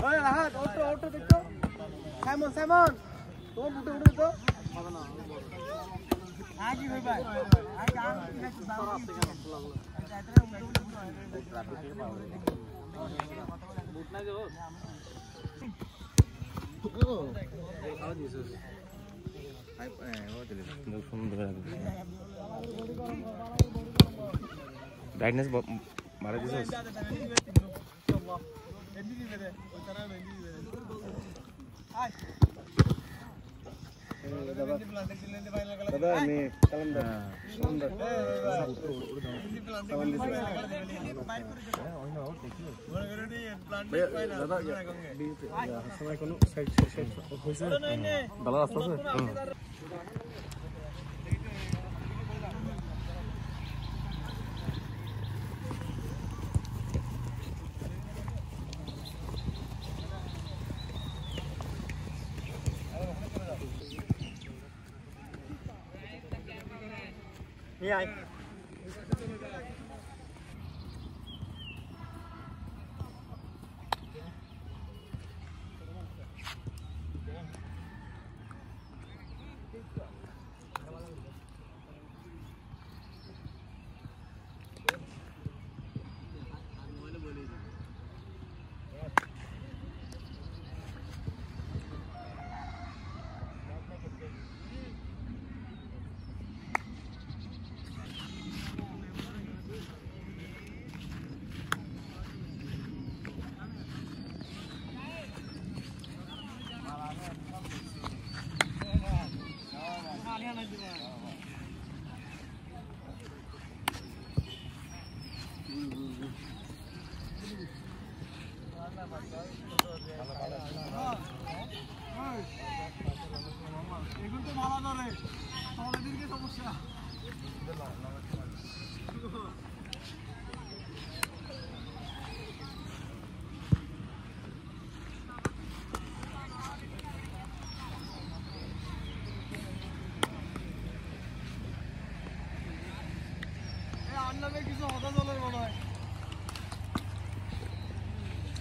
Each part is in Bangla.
ওই রাহাত অটো দেখো সাইমন তোমার বুটে উঠে তো আজ ভাই ভাই আজ আম বুট না যাও ও আওয়াজ দিছো আই ও দিলে সুন্দর লাগবে ব্রাইটনেস মারা দিছো ইনশাআল্লাহ এমনি দিবে ওই তারা এমনি দিবে আয় দাদা আমি কালাম দা সুন্দর দাদা সময় কোনো সাইড হইছে ভালো রাস্তা আছে Yeah.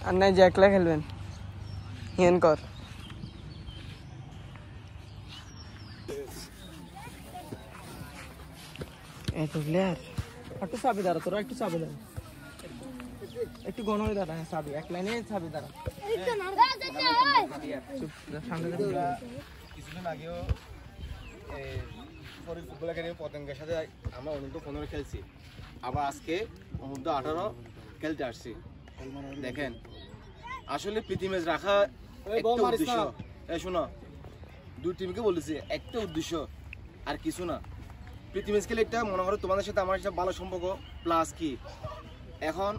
अन्ना जैकला खेलबेन हियन कर এতো প্লেয়ার একটু চাবি দাঁড়া তোরা একটু চাবি দাঁড়া একটু গণ হয়ে দাঁড়া চাবি এক লাইনে চাবি দাঁড়া কিছুদিন আগেও ফুটবল একাডেমি পতঙ্গের সাথে আমরা অনূর্ধ্ব 15 খেলছি আবার আজকে অনূর্ধ্ব 18 খেলতে আসছি দেখেন আসলে প্রীতি ম্যাচ রাখা একটা উদ্দেশ্য এই শোনো দুই টিমকে বলেছি একটা উদ্দেশ্য আর কিছু না প্রীতি ম্যাচ খেলে একটা মনে করো তোমাদের সাথে আমার সাথে ভালো সম্পর্ক প্লাস কি এখন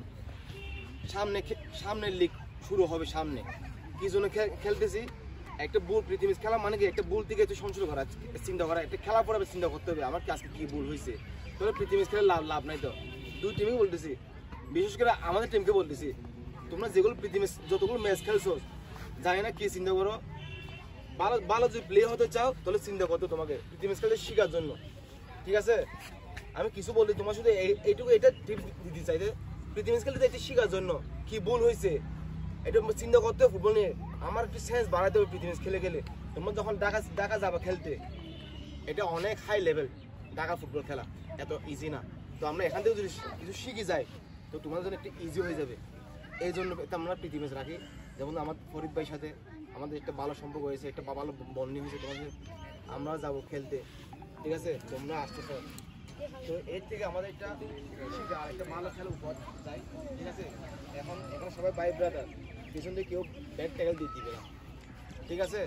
সামনে লিগ শুরু হবে সামনে কি জন্য খেলতেছি একটা ভুল প্রীতি ম্যাচ খেলা মানে কি একটা ভুল থেকে একটু সংশোধন করা চিন্তা করা একটা খেলা পরে চিন্তা করতে হবে আমার কি আজকে কি ভুল হয়েছে তাহলে প্রীতি ম্যাচ খেলে লাভ নাই তো দুই টিমকে বলতেছি বিশেষ করে আমাদের টিমকে বলতেছি তোমরা যেগুলো প্রীতি ম্যাচ যতগুলো ম্যাচ খেলছো জানি না কি চিন্তা করো ভালো যদি প্লে হতে চাও তাহলে চিন্তা করতো তোমাকে প্রীতি ম্যাচ খেলতে শেখার জন্য ঠিক আছে আমি কিছু বলি তোমার শুধু এইটুকু এটা টিপস দিতে চাই যে প্রীতি ম্যাচ খেলতে এটা শেখার জন্য কি ভুল হয়েছে এটা চিন্তা করতে হবে ফুটবল নিয়ে আমার একটু সেন্স বাড়াতে হবে প্রীতি ম্যাচ খেলে গেলে তোমরা যখন ঢাকা যাবে খেলতে এটা অনেক হাই লেভেল ঢাকা ফুটবল খেলা এত ইজি না তো আমরা এখান থেকে যদি কিছু শিখে যাই তো তোমাদের জন্য একটু ইজি হয়ে যাবে এই জন্য আমরা প্রীতি ম্যাচ রাখি যেমন আমার ফরিদ ভাইয়ের সাথে আমাদের একটা ভালো সম্পর্ক হয়েছে একটা ভালো বন্ডিং হয়েছে তোমাদের আমরা যাবো খেলতে ঠিক আছে তোমরা আসতেছ তো এর থেকে আমাদের একটা ভালো খেলা উপহার চাই ঠিক আছে এখন সবাই ভাই ব্রাদার পিছন থেকে কেউ ব্যাট ট্যাকল দিয়ে দিবে না ঠিক আছে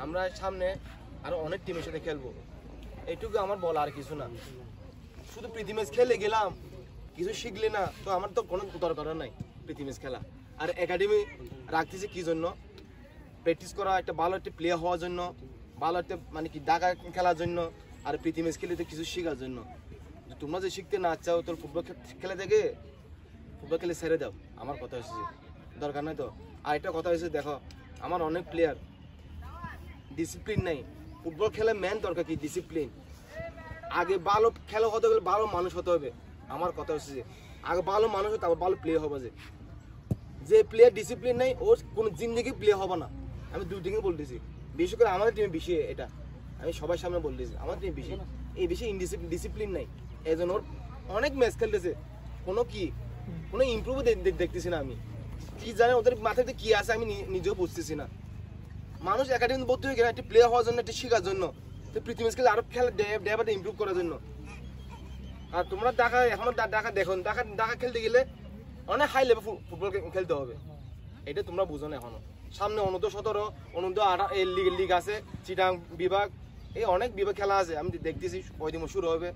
আমরা সামনে আরো অনেক টিমের সাথে খেলবো এইটুকু আমার বলা আর কিছু না শুধু প্রীতি ম্যাচ খেলে গেলাম কিছু শিখলে না তো আমার তো কোনো দরকার নাই প্রীতি ম্যাচ খেলা আর একাডেমি রাখতেছি কি জন্য প্র্যাকটিস করা একটা ভালো একটা প্লেয়ার হওয়ার জন্য ভালো একটা মানে কি ঢাকা খেলার জন্য আর প্রীতি ম্যাচ খেলে কিছু শেখার জন্য তোমরা যে শিখতে না চাও তোর ফুটবল খেলে থেকে ফুটবল খেলে ছেড়ে দাও আমার কথা হচ্ছে দরকার নাই তো আর একটা কথা হচ্ছে দেখো আমার অনেক প্লেয়ার ডিসিপ্লিন নাই ফুটবল খেলে মেন দরকার কি ডিসিপ্লিন আগে ভালো খেলা হতে গেলে ভালো মানুষ হতে হবে আমার কথা হচ্ছে আগে ভালো মানুষ হবে তারপর ভালো প্লেয়ার হবে। যে প্লেয়ার ডিসিপ্লিন নেই ওর কোনো জিন্দেগি প্লেয়ার হবে না। আমি দুই দিকে বলতেছি, বিশেষ করে আমাদের টিমে বেশি এটা, আমি সবার সামনে বলতেছি আমাদের টিমে বেশি এই বেশি ডিসিপ্লিন নাই। এই জন্য ওর অনেক ম্যাচ খেলতেছে, কোনো ইমপ্রুভ দেখতেছি না। আমি কি জানি ওদের মাথাতে কি আছে আমি নিজেও বুঝতেছি না। মানুষ একাডেমি ভর্তি হয়ে গেলে একটা প্লেয়ার হওয়ার জন্য, একটা শেখার জন্য, তো পৃথিবী খেলে আরো খেলা ডেভাটা ইমপ্রুভ করার জন্য। আর তোমরা ঢাকা এখন ঢাকা দেখো, ঢাকা খেলতে গেলে অনেক হাই লেভেল ফুটবল খেলতে হবে, এটা তোমরা বুঝো না এখনো। সামনে অনূর্ধ্ব-17, অনূর্ধ্ব-18 এই লিগ আছে, চিটাং বিভাগ, এই অনেক বিভাগ খেলা আছে। আমি দেখতেছি কয়দিন শুরু হবে।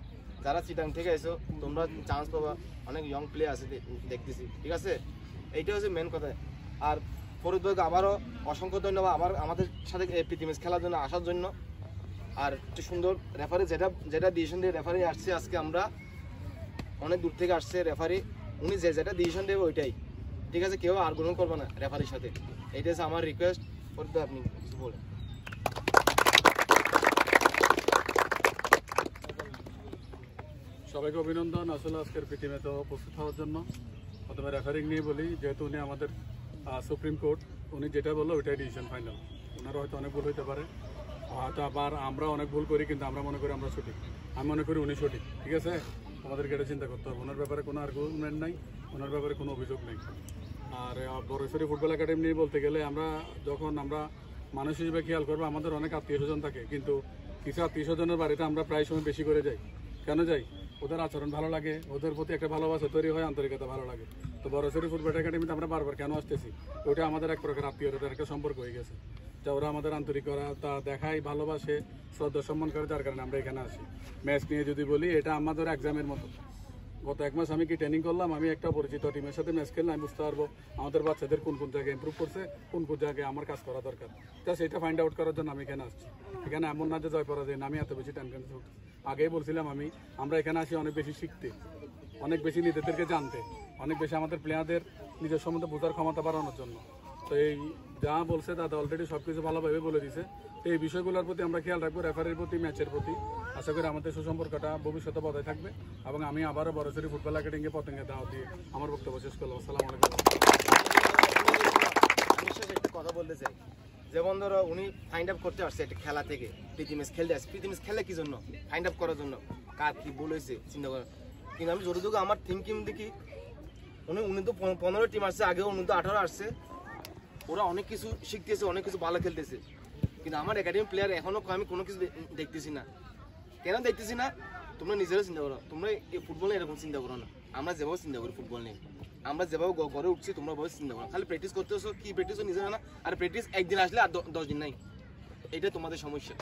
যারা চিটাং থেকে এসো তোমরা চান্স পাবা, অনেক ইয়ং প্লেয়ার আছে দেখতেছি, ঠিক আছে? এইটা হচ্ছে মেন কথা। আর ফরিদ ভাইকে আবারও অসংখ্য ধন্যবাদ আবার আমাদের সাথে প্রীতি ম্যাচ খেলার জন্য আসার জন্য। আর একটু সুন্দর রেফারি যেটা ডিসিশন দিয়ে রেফারি আসছে, আজকে আমরা অনেক দূর থেকে আসছে রেফারি, উনি যেটা ডিসিশন দেবে ওইটাই, ঠিক আছে? কেউ আর গ্রহণ করবে না রেফারির সাথে, এইটা হচ্ছে আমার রিকোয়েস্ট। ফরিদ ভাই আপনি কিছু বলেন। সবাইকে অভিনন্দন আসলে আজকের প্রীতি ম্যাচে উপস্থিত হওয়ার জন্য। প্রথমে রেফারিং নিয়ে বলি, যেহেতু উনি আমাদের সুপ্রিম কোর্ট, উনি যেটা বললো ওইটাই ডিসিশন ফাইনাল। ওনারা হয়তো অনেক ভুল হইতে পারে, হয়তো আবার আমরা অনেক ভুল করি, কিন্তু আমরা মনে করি আমরা সঠিক, আমি মনে করি উনি সঠিক, ঠিক আছে? আমাদেরকে এটা চিন্তা করতে হবে। ওনার ব্যাপারে কোনো আর্গুমেন্ট নাই, ওনার ব্যাপারে কোনো অভিযোগ নেই। আর বড়শ্বরী ফুটবল একাডেমি নিয়ে বলতে গেলে আমরা মানুষ হিসেবে খেয়াল করবো, আমাদের অনেক আত্মীয় স্বজন থাকে, কিন্তু কিছু আত্মীয় স্বজনের বাড়িতে আমরা প্রায় সময় বেশি করে যাই। কেন যাই? ওদের আচরণ ভালো লাগে, ওদের প্রতি একটা ভালোবাসা তৈরি হয়, আন্তরিকতা ভালো লাগে। তো বড়শ্বরী ফুটবল একাডেমিতে আমরা বারবার কেন আসতেছি? ওইটা আমাদের এক প্রকার আত্মীয়তার একটা সম্পর্ক হয়ে গেছে, যা ওরা আমাদের আন্তরিকতা দেখায়, ভালোবাসে, শ্রদ্ধা সম্মান করে, যার কারণে আমরা এখানে আসি। ম্যাচ নিয়ে যদি বলি, এটা আমাদের এক্সামের মতো। গত এক মাস আমি কি ট্রেনিং করলাম, আমি একটা পরিচিত টিমের সাথে ম্যাচ খেললে আমি বুঝতে পারবো আমাদের বাচ্চাদের কোন কোন জায়গায় ইমপ্রুভ করছে, কোন কোন জায়গায় আমার কাজ করা দরকার। তা সেটা ফাইন্ড আউট করার জন্য আমি এখানে আসছি। এখানে এমন না যে জয় পরাজয় না, আমি এত বেশি টেনশন করছি। আগেই বলছিলাম আমরা এখানে আসি অনেক বেশি শিখতে, অনেক বেশি নিজেদেরকে জানতে, অনেক বেশি আমাদের প্লেয়ারদের নিজের সম্বন্ধে বোঝার ক্ষমতা বাড়ানোর জন্য। তো এই যা বলছে দাদা অলরেডি সব কিছু ভালোভাবে বলে দিছে। তো এই বিষয়গুলোর প্রতি আমরা খেয়াল রাখবো, রেফারির প্রতি, ম্যাচের প্রতি। আশা করি আমাদের সুসম্পর্কটা ভবিষ্যতে বজায় থাকবে। এবং আমি আবারও বড়শ্বরী ফুটবল একাডেমিকে পতঙ্গে দাওয়াত দিয়ে আমার বক্তব্য শেষ করলাম। আসসালামু আলাইকুম। একটা কথা বলতে চাই, যেমন ধরো উনি ফাইন্ড আপ করতে আসছে একটা খেলা থেকে, প্রীতি ম্যাচ খেলতে আসছে। প্রীতি ম্যাচ খেলে কি জন্য? ফাইন্ড আপ করার জন্য, কার কি ভুল হয়েছে চিন্তা করেন। কিন্তু আমি যতটুকু আমার থিঙ্কিং দেখি, উনি তো 15 টিম আসছে, আগেও উনি তো 18 আসছে, ওরা অনেক কিছু শিখতেছে, অনেক কিছু ভালো খেলতেছে। কিন্তু আমার একাডেমি প্লেয়ার এখনো আমি কোনো কিছু দেখতেছি না। কেন দেখতেছি না? তোমরা নিজেরা চিন্তা করো, তোমরা এই ফুটবল নিয়ে এরকম চিন্তা করো না। আমরা যেভাবে চিন্তা করি ফুটবল নিয়ে, আমরা যেভাবে ঘরে উঠছি তোমরা ভাবে চিন্তা করো। খালি প্র্যাকটিস করতেছো, কি প্র্যাকটিসও নিজে না, আর প্র্যাকটিস একদিন আসলে আর 10 দিন নাই, এটা তোমাদের সমস্যা।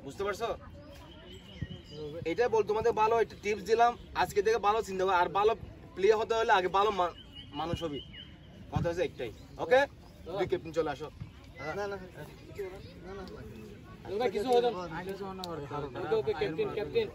বুঝতে পারছো? এটাই বল, তোমাদের ভালো একটা টিপস দিলাম, আজকে থেকে ভালো চিন্তা করো। আর ভালো প্লেয়ার হতে হলে আগে ভালো মানুষ হবি, কথা হচ্ছে একটাই। ওকে, দুই ক্যাপ্টেন চলে আসো। না না কিছু হবে না, ক্যাপ্টেন ক্যাপ্টেন